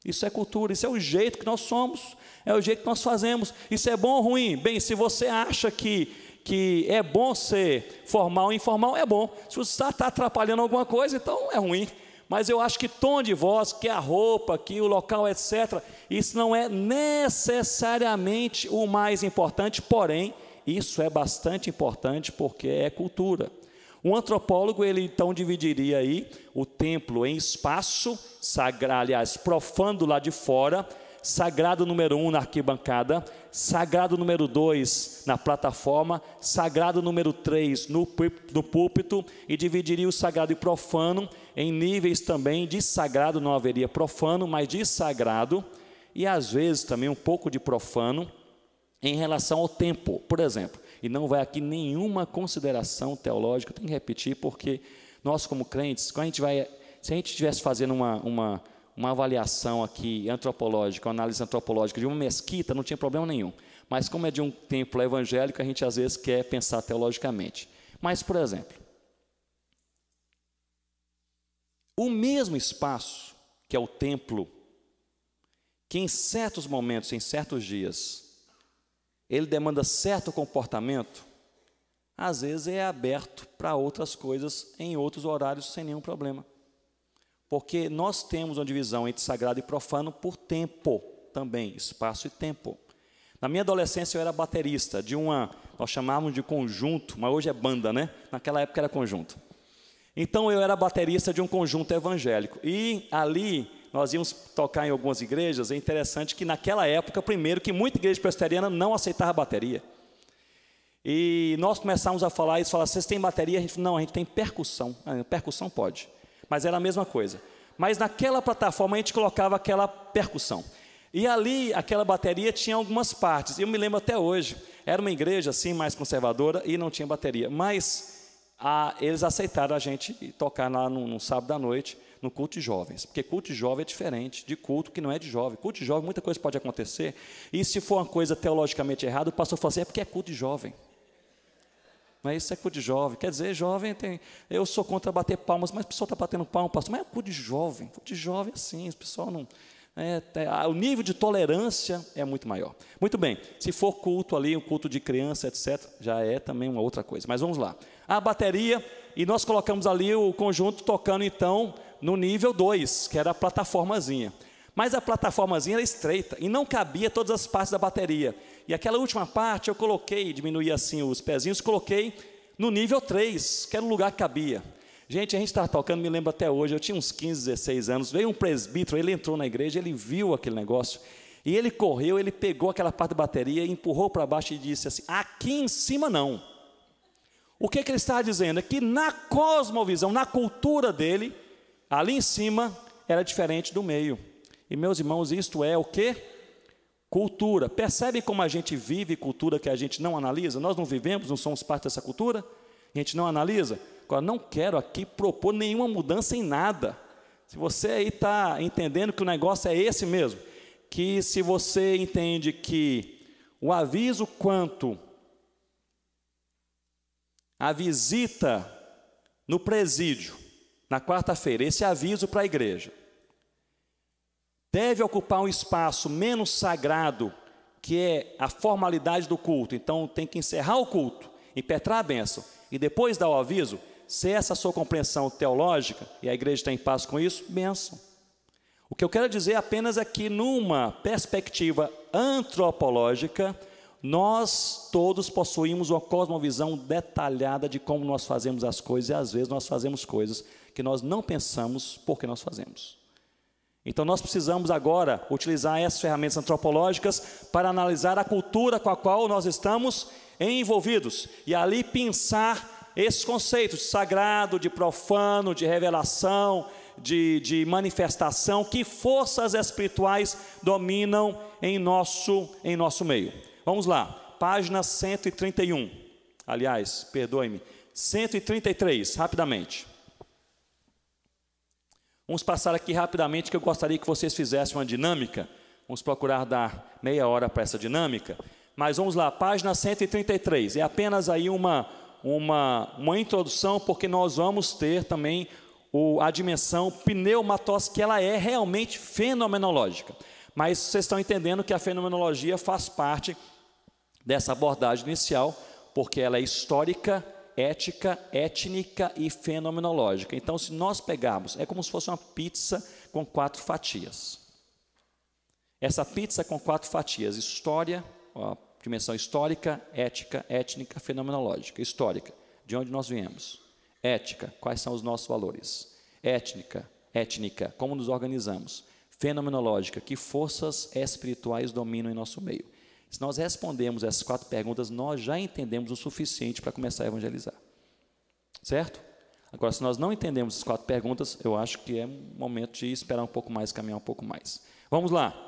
Isso é cultura, isso é o jeito que nós somos, é o jeito que nós fazemos. Isso é bom ou ruim? Bem, se você acha que é bom ser formal ou informal, é bom. Se você está atrapalhando alguma coisa, então é ruim. mas eu acho que tom de voz, que a roupa, que o local, etc., isso não é necessariamente o mais importante, porém, isso é bastante importante porque é cultura. Um antropólogo, ele então dividiria aí o templo em espaço sagrado, aliás, profano do lado de fora, sagrado número 1 na arquibancada, sagrado número 2 na plataforma, sagrado número 3 no púlpito, e dividiria o sagrado e profano em níveis também de sagrado, não haveria profano, mas de sagrado, e às vezes também um pouco de profano em relação ao tempo, por exemplo. E não vai aqui nenhuma consideração teológica, tem que repetir, porque nós como crentes, quando se a gente estivesse fazendo uma avaliação aqui antropológica, uma análise antropológica de uma mesquita, não tinha problema nenhum. Mas como é de um templo evangélico, a gente às vezes quer pensar teologicamente. Mas, por exemplo, o mesmo espaço que é o templo, que em certos momentos, em certos dias, ele demanda certo comportamento, às vezes é aberto para outras coisas em outros horários sem nenhum problema. Porque nós temos uma divisão entre sagrado e profano por tempo também, espaço e tempo. Na minha adolescência eu era baterista de nós chamávamos de conjunto, mas hoje é banda, né? Naquela época era conjunto. Então eu era baterista de um conjunto evangélico. E ali nós íamos tocar em algumas igrejas. É interessante que naquela época, primeiro, que muita igreja presbiteriana não aceitava bateria. E nós começamos a falar isso, vocês têm bateria? A gente falou, não, a gente tem percussão. Percussão pode. Mas era a mesma coisa. Mas naquela plataforma a gente colocava aquela percussão. E ali, aquela bateria tinha algumas partes. Eu me lembro até hoje, era uma igreja assim, mais conservadora, e não tinha bateria. Mas eles aceitaram a gente tocar lá no sábado à noite, no culto de jovens. Porque culto de jovem é diferente de culto que não é de jovem. Culto de jovem, muita coisa pode acontecer. E se for uma coisa teologicamente errada, o pastor fala assim, é porque é culto de jovem. Mas isso é culto de jovem, quer dizer, jovem tem... Eu sou contra bater palmas, mas o pessoal está batendo palmas, pastor, mas é culto de jovem. Culto de jovem é assim, o pessoal não... o nível de tolerância é muito maior. Muito bem, se for culto ali, um culto de criança, etc., já é também uma outra coisa. Mas vamos lá. A bateria, e nós colocamos ali o conjunto tocando então no nível 2, que era a plataformazinha. Mas a plataformazinha era estreita e não cabia todas as partes da bateria. E aquela última parte eu coloquei, diminuí assim os pezinhos, coloquei no nível 3, que era o lugar que cabia. Gente, a gente estava tocando, me lembro até hoje, eu tinha uns 15, 16 anos, veio um presbítero, ele entrou na igreja, ele viu aquele negócio, e ele correu, ele pegou aquela parte da bateria, empurrou para baixo e disse assim, aqui em cima não. O que ele estava dizendo? É que na cosmovisão, na cultura dele, ali em cima era diferente do meio. E meus irmãos, isto é o quê? Cultura. Percebe como a gente vive cultura que a gente não analisa? Nós não vivemos, não somos parte dessa cultura? A gente não analisa? Agora, não quero aqui propor nenhuma mudança em nada. Se você aí está entendendo que o negócio é esse mesmo, que se você entende que o aviso quanto a visita no presídio, na quarta-feira, esse aviso para a igreja, deve ocupar um espaço menos sagrado, que é a formalidade do culto. Então, tem que encerrar o culto, impetrar a bênção, e depois dar o aviso. Se essa é a sua compreensão teológica, e a igreja está em paz com isso, bênção. O que eu quero dizer apenas é que, numa perspectiva antropológica, nós todos possuímos uma cosmovisão detalhada de como nós fazemos as coisas, e às vezes nós fazemos coisas que nós não pensamos porque nós fazemos. Então nós precisamos agora utilizar essas ferramentas antropológicas para analisar a cultura com a qual nós estamos envolvidos, e ali pensar esses conceitos de sagrado, de profano, de revelação, de manifestação, que forças espirituais dominam em nosso meio. Vamos lá, página 131, aliás, perdoe-me, 133, rapidamente. Vamos passar aqui rapidamente, que eu gostaria que vocês fizessem uma dinâmica. Vamos procurar dar meia hora para essa dinâmica. Mas vamos lá, página 133. É apenas aí uma introdução, porque nós vamos ter também a dimensão pneumatos, que ela é realmente fenomenológica. Mas vocês estão entendendo que a fenomenologia faz parte dessa abordagem inicial, porque ela é histórica ética, étnica e fenomenológica. Então, se nós pegarmos, é como se fosse uma pizza com 4 fatias. Essa pizza com 4 fatias, história, ó, dimensão histórica, ética, étnica, fenomenológica. Histórica, de onde nós viemos. Ética, quais são os nossos valores. Étnica, como nos organizamos. Fenomenológica, que forças espirituais dominam em nosso meio. Se nós respondemos essas 4 perguntas, nós já entendemos o suficiente para começar a evangelizar. Certo? Agora, se nós não entendemos essas 4 perguntas, eu acho que é momento de esperar um pouco mais, caminhar um pouco mais. Vamos lá.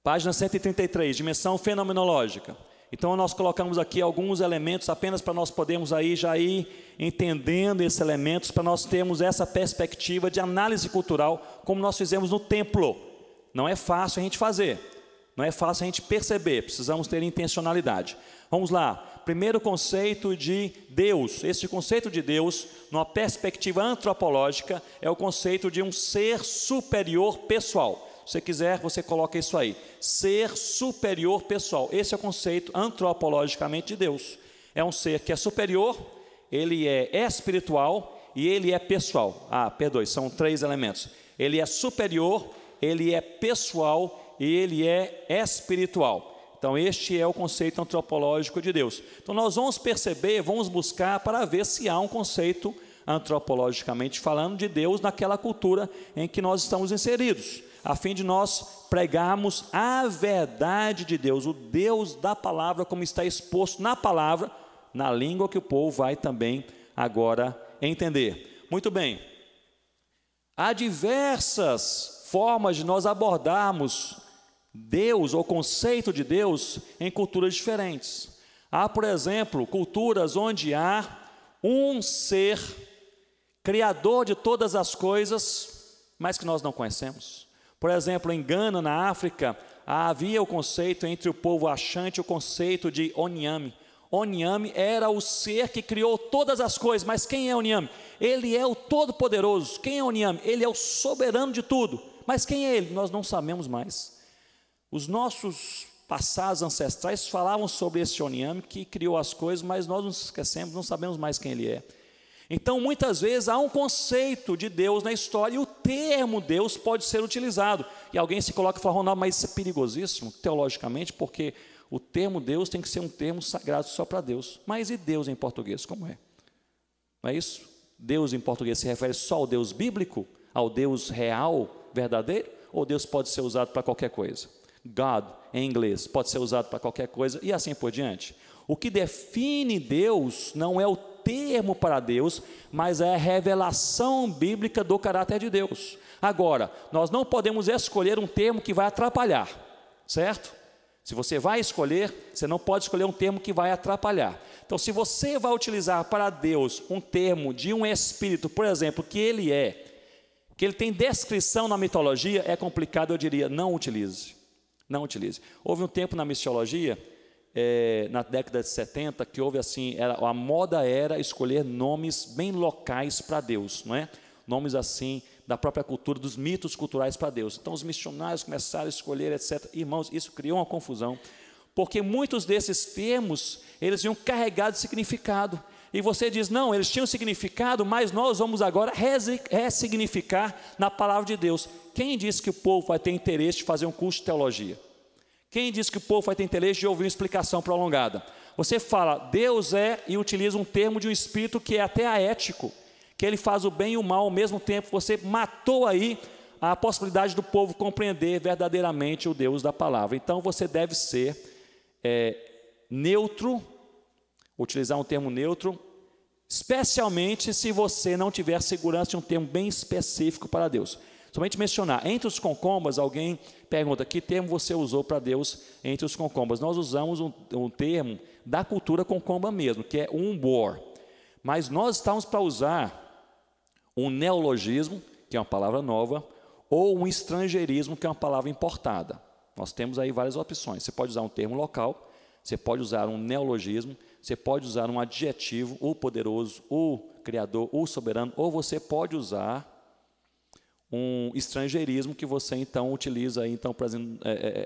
Página 133, dimensão fenomenológica. Então, nós colocamos aqui alguns elementos apenas para nós podermos aí já ir entendendo esses elementos, para nós termos essa perspectiva de análise cultural, como nós fizemos no templo. Não é fácil a gente fazer, não é fácil a gente perceber, precisamos ter intencionalidade. Vamos lá, primeiro conceito de Deus. Esse conceito de Deus, numa perspectiva antropológica, é o conceito de um ser superior pessoal. Se você quiser, você coloca isso aí. Ser superior pessoal. Esse é o conceito antropologicamente de Deus. É um ser que é superior, ele é espiritual e ele é pessoal. São 3 elementos. Ele é superior, ele é pessoal e ele é espiritual. Então, este é o conceito antropológico de Deus. Então, nós vamos perceber, vamos buscar para ver se há um conceito antropologicamente falando de Deus naquela cultura em que nós estamos inseridos, a fim de nós pregarmos a verdade de Deus, o Deus da palavra, como está exposto na palavra, na língua que o povo vai também agora entender. Muito bem, há diversas formas de nós abordarmos Deus, ou conceito de Deus, em culturas diferentes. Há, por exemplo, culturas onde há um ser criador de todas as coisas, mas que nós não conhecemos. Por exemplo, em Gana, na África, havia o conceito entre o povo Achante, o conceito de Onyame. Onyame era o ser que criou todas as coisas, mas quem é Onyame? Ele é o Todo-Poderoso. Quem é Onyame? Ele é o soberano de tudo. Mas quem é ele? Nós não sabemos mais. Os nossos passados ancestrais falavam sobre esse Onyame que criou as coisas, mas nós nos esquecemos, não sabemos mais quem ele é. Então, muitas vezes, há um conceito de Deus na história e o termo Deus pode ser utilizado. E alguém se coloca e fala, Ronaldo, mas isso é perigosíssimo, teologicamente, porque o termo Deus tem que ser um termo sagrado só para Deus. Mas e Deus em português, como é? Não é isso? Deus em português se refere só ao Deus bíblico, ao Deus real, verdadeiro? Ou Deus pode ser usado para qualquer coisa? God, em inglês, pode ser usado para qualquer coisa e assim por diante. O que define Deus não é o termo para Deus, mas é a revelação bíblica do caráter de Deus. Agora, nós não podemos escolher um termo que vai atrapalhar, certo? Se você vai escolher, você não pode escolher um termo que vai atrapalhar. Então, se você vai utilizar para Deus um termo de um espírito, por exemplo, que ele tem descrição na mitologia, é complicado, eu diria, não utilize. Não utilize. Houve um tempo na missiologia, na década de 70, que houve assim, a moda era escolher nomes bem locais para Deus, não é? Nomes assim, da própria cultura, dos mitos culturais para Deus. Então os missionários começaram a escolher, etc. Irmãos, isso criou uma confusão, porque muitos desses termos, eles vinham carregados de significado. E você diz, não, eles tinham significado, mas nós vamos agora ressignificar na palavra de Deus. Quem disse que o povo vai ter interesse de fazer um curso de teologia? Quem disse que o povo vai ter interesse de ouvir uma explicação prolongada? Você fala, Deus é, e utiliza um termo de um espírito que é até aético, que ele faz o bem e o mal ao mesmo tempo. Você matou aí a possibilidade do povo compreender verdadeiramente o Deus da palavra. Então você deve ser neutro, utilizar um termo neutro, especialmente se você não tiver segurança de um termo bem específico para Deus. Somente mencionar, entre os concombas, alguém pergunta, que termo você usou para Deus entre os concombas? Nós usamos um termo da cultura concomba mesmo, que é umbor. Mas nós estamos para usar um neologismo, que é uma palavra nova, ou um estrangeirismo, que é uma palavra importada. Nós temos aí várias opções. Você pode usar um termo local, você pode usar um neologismo, você pode usar um adjetivo, o poderoso, o criador, o soberano, ou você pode usar um estrangeirismo que você então utiliza aí, então, por exemplo,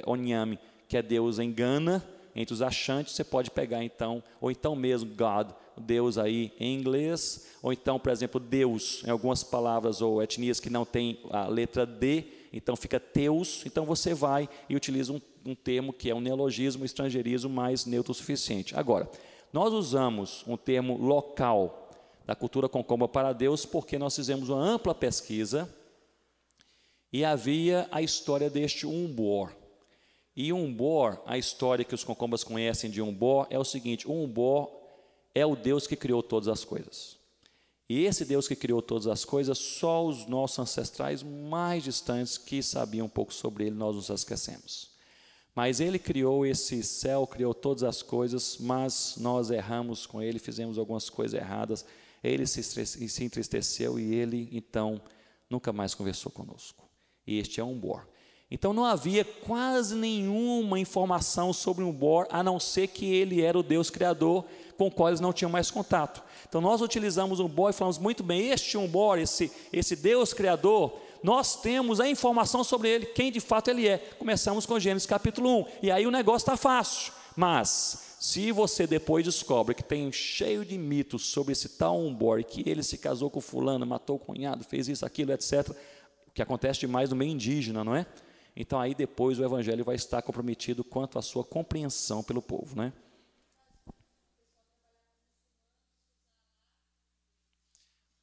Onyame, que é Deus em Gana, entre os achantes, você pode pegar então, ou então mesmo God, Deus aí em inglês, ou então, por exemplo, Deus, em algumas palavras ou etnias que não tem a letra D, então fica Teus, então você vai e utiliza um termo que é um neologismo, um estrangeirismo mais neutro o suficiente. Agora, nós usamos um termo local da cultura concomba para Deus porque nós fizemos uma ampla pesquisa e havia a história deste Umbor. E Umbor, a história que os concombas conhecem de Umbor é o seguinte: Umbor é o Deus que criou todas as coisas. E esse Deus que criou todas as coisas, só os nossos ancestrais mais distantes que sabiam um pouco sobre ele, nós nos esquecemos. Mas ele criou esse céu, criou todas as coisas, mas nós erramos com ele, fizemos algumas coisas erradas, ele se entristeceu e ele, então, nunca mais conversou conosco. E este é Umbor. Então não havia quase nenhuma informação sobre Umbor, a não ser que ele era o Deus Criador, com o qual eles não tinham mais contato. Então nós utilizamos Umbor e falamos, muito bem, este Umbor, esse Deus Criador, nós temos a informação sobre ele, quem de fato ele é. Começamos com Gênesis capítulo 1, e aí o negócio está fácil. Mas, se você depois descobre que tem cheio de mitos sobre esse tal Umbor, que ele se casou com fulano, matou o cunhado, fez isso, aquilo, etc., o que acontece demais no meio indígena, não é? Então aí depois o evangelho vai estar comprometido quanto à sua compreensão pelo povo, né?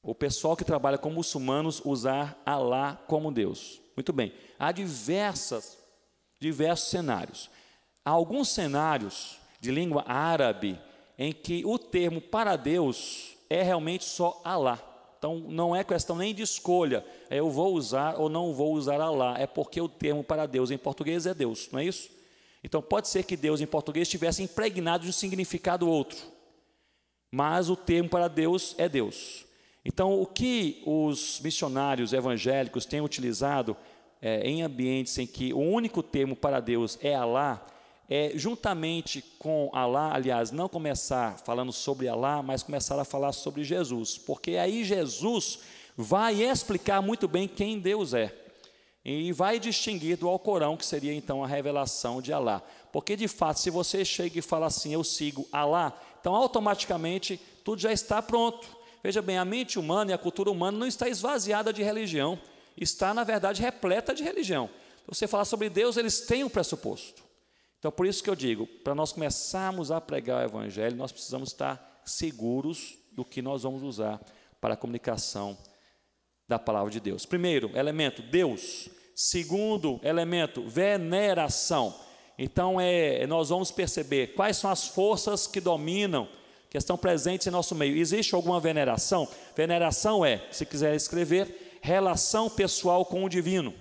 O pessoal que trabalha com muçulmanos usar Alá como Deus. Muito bem, há diversos cenários. Há alguns cenários de língua árabe em que o termo para Deus é realmente só Alá. Então não é questão nem de escolha, eu vou usar ou não vou usar Alá, é porque o termo para Deus em português é Deus, não é isso? Então pode ser que Deus em português estivesse impregnado de um significado outro, mas o termo para Deus é Deus. Então, o que os missionários evangélicos têm utilizado em ambientes em que o único termo para Deus é Alá, juntamente com Alá, aliás, não começar falando sobre Alá, mas começar a falar sobre Jesus, porque aí Jesus vai explicar muito bem quem Deus é, e vai distinguir do Alcorão, que seria então a revelação de Alá, porque de fato, se você chega e fala assim, eu sigo Alá, então automaticamente tudo já está pronto. Veja bem, a mente humana e a cultura humana não está esvaziada de religião, está, na verdade, repleta de religião. Então, você falar sobre Deus, eles têm um pressuposto. Então, por isso que eu digo, para nós começarmos a pregar o evangelho, nós precisamos estar seguros do que nós vamos usar para a comunicação da palavra de Deus. Primeiro elemento, Deus. Segundo elemento, veneração. Então, nós vamos perceber quais são as forças que dominam, que estão presentes em nosso meio. Existe alguma veneração? Veneração se quiser escrever, relação pessoal com o divino.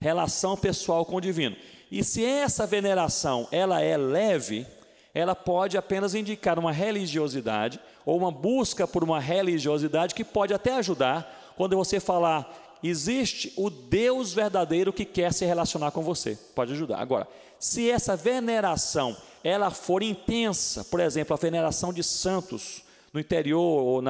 Relação pessoal com o divino. E se essa veneração ela é leve, ela pode apenas indicar uma religiosidade ou uma busca por uma religiosidade que pode até ajudar quando você falar, existe o Deus verdadeiro que quer se relacionar com você. Pode ajudar. Agora, se essa veneração ela for intensa, por exemplo, a veneração de santos no interior, ou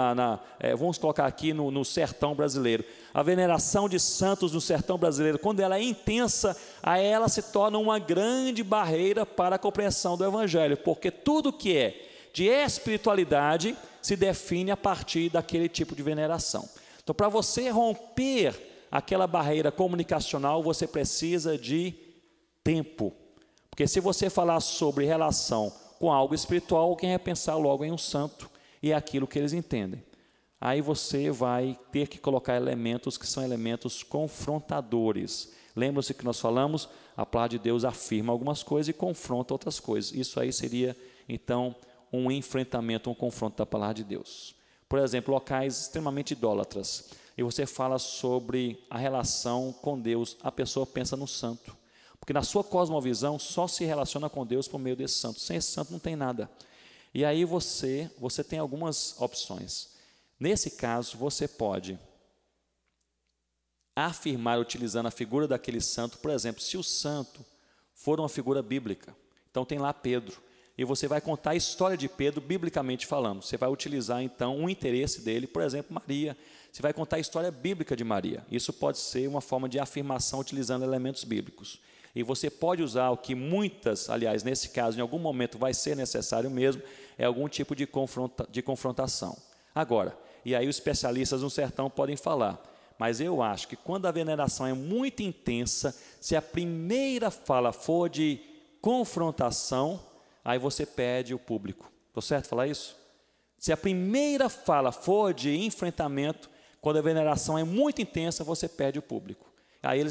vamos colocar aqui no sertão brasileiro, a veneração de santos no sertão brasileiro, quando ela é intensa, aí ela se torna uma grande barreira para a compreensão do evangelho, porque tudo que é de espiritualidade se define a partir daquele tipo de veneração. Então, para você romper aquela barreira comunicacional, você precisa de tempo. Porque se você falar sobre relação com algo espiritual, quem vai pensar logo em um santo, e é aquilo que eles entendem. Aí você vai ter que colocar elementos que são elementos confrontadores. Lembra-se que nós falamos? A palavra de Deus afirma algumas coisas e confronta outras coisas. Isso aí seria, então, um enfrentamento, um confronto da palavra de Deus. Por exemplo, locais extremamente idólatras. E você fala sobre a relação com Deus, a pessoa pensa no santo. Porque na sua cosmovisão só se relaciona com Deus por meio desse santo. Sem esse santo não tem nada. E aí você tem algumas opções. Nesse caso, você pode afirmar utilizando a figura daquele santo. Por exemplo, se o santo for uma figura bíblica, então tem lá Pedro, e você vai contar a história de Pedro biblicamente falando. Você vai utilizar então um interesse dele, por exemplo, Maria. Você vai contar a história bíblica de Maria. Isso pode ser uma forma de afirmação utilizando elementos bíblicos. E você pode usar o que muitas, aliás, nesse caso, em algum momento vai ser necessário mesmo, é algum tipo de confrontação. Agora, e aí os especialistas no sertão podem falar, mas eu acho que quando a veneração é muito intensa, se a primeira fala for de confrontação, aí você perde o público. Estou certo falar isso? Se a primeira fala for de enfrentamento, quando a veneração é muito intensa, você perde o público. Aí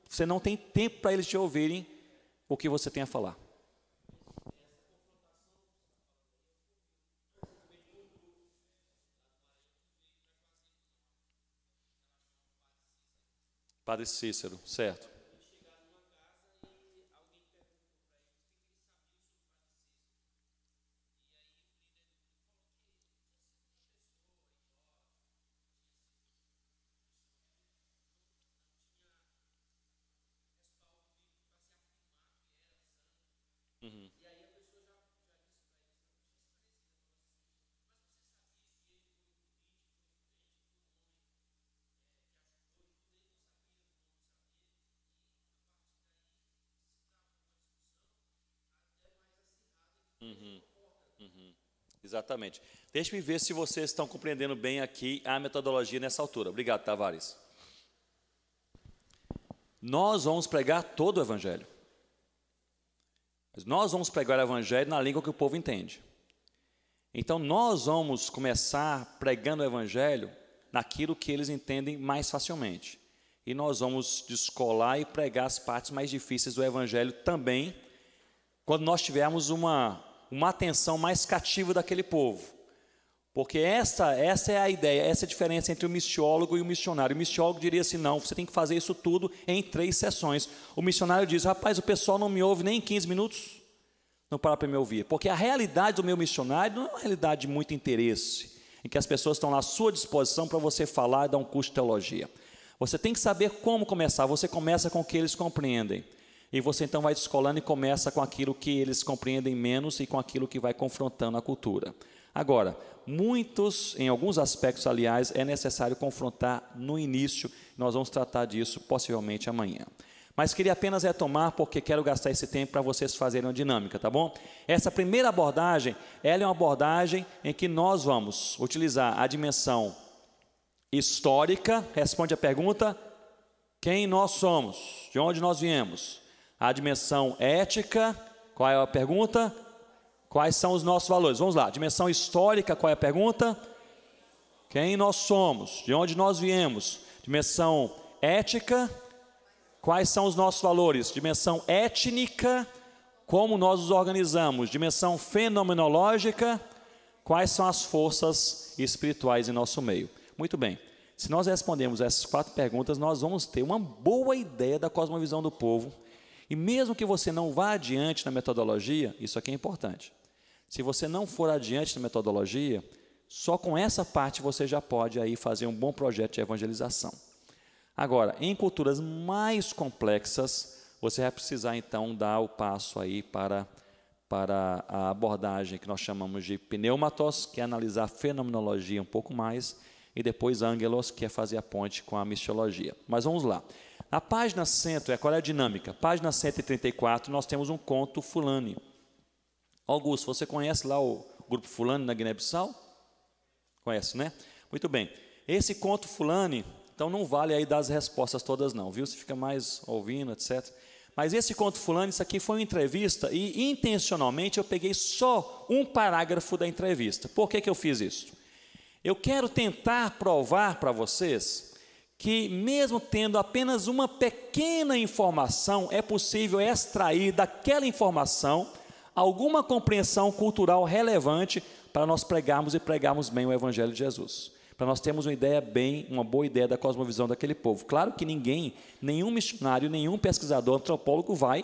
você não tem tempo para eles te ouvirem o que você tem a falar. Padre Cícero, certo. Uhum. Uhum. Uhum. Exatamente. Deixe-me ver se vocês estão compreendendo bem aqui a metodologia nessa altura. Obrigado, Tavares. Nós vamos pregar todo o Evangelho. Mas nós vamos pregar o Evangelho na língua que o povo entende. Então, nós vamos começar pregando o Evangelho naquilo que eles entendem mais facilmente. E nós vamos descolar e pregar as partes mais difíceis do Evangelho também, quando nós tivermos uma atenção mais cativa daquele povo. Porque essa é a ideia, essa é a diferença entre o missiólogo e o missionário. O missiólogo diria assim, não, você tem que fazer isso tudo em 3 sessões. O missionário diz, rapaz, o pessoal não me ouve nem em 15 minutos, não para me ouvir. Porque a realidade do meu missionário não é uma realidade de muito interesse, em que as pessoas estão à sua disposição para você falar e dar um curso de teologia. Você tem que saber como começar, você começa com o que eles compreendem. E você então vai descolando e começa com aquilo que eles compreendem menos e com aquilo que vai confrontando a cultura. Agora, em alguns aspectos, aliás, é necessário confrontar no início. Nós vamos tratar disso possivelmente amanhã. Mas queria apenas retomar, porque quero gastar esse tempo para vocês fazerem uma dinâmica, tá bom? Essa primeira abordagem, ela é uma abordagem em que nós vamos utilizar a dimensão histórica. Responde a pergunta, quem nós somos? De onde nós viemos? A dimensão ética, qual é a pergunta? Quais são os nossos valores? Vamos lá, dimensão histórica, qual é a pergunta? Quem nós somos? De onde nós viemos? Dimensão ética, quais são os nossos valores? Dimensão étnica, como nós nos organizamos? Dimensão fenomenológica, quais são as forças espirituais em nosso meio? Muito bem, se nós respondemos essas 4 perguntas, nós vamos ter uma boa ideia da cosmovisão do povo. E mesmo que você não vá adiante na metodologia, isso aqui é importante. Se você não for adiante na metodologia, só com essa parte você já pode aí fazer um bom projeto de evangelização. Agora, em culturas mais complexas, você vai precisar então dar o passo aí para a abordagem que nós chamamos de pneumatos, que é analisar a fenomenologia um pouco mais, e depois angelos, que é fazer a ponte com a missiologia. Mas vamos lá. Na página 100, qual é a dinâmica? Página 134, nós temos um conto Fulani. Augusto, você conhece lá o grupo Fulani na Guiné-Bissau? Conhece, né? Muito bem. Esse conto Fulani, então não vale aí dar as respostas todas não, viu? Você fica mais ouvindo, etc. Mas esse conto Fulani, isso aqui foi uma entrevista e intencionalmente eu peguei só um parágrafo da entrevista. Por que eu fiz isso? Eu quero tentar provar para vocês que mesmo tendo apenas uma pequena informação, é possível extrair daquela informação alguma compreensão cultural relevante para nós pregarmos e pregarmos bem o Evangelho de Jesus. Para nós termos uma boa ideia da cosmovisão daquele povo. Claro que nenhum missionário, nenhum pesquisador, antropólogo vai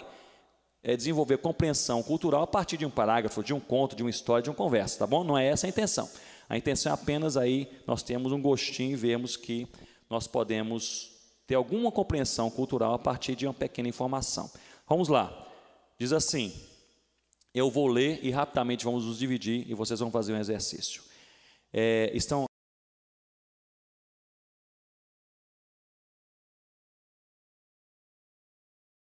desenvolver compreensão cultural a partir de um parágrafo, de um conto, de uma história, de uma conversa, tá bom? Não é essa a intenção. A intenção é apenas aí nós temos um gostinho e vemos que nós podemos ter alguma compreensão cultural a partir de uma pequena informação. Vamos lá. Diz assim, eu vou ler e rapidamente vamos nos dividir e vocês vão fazer um exercício.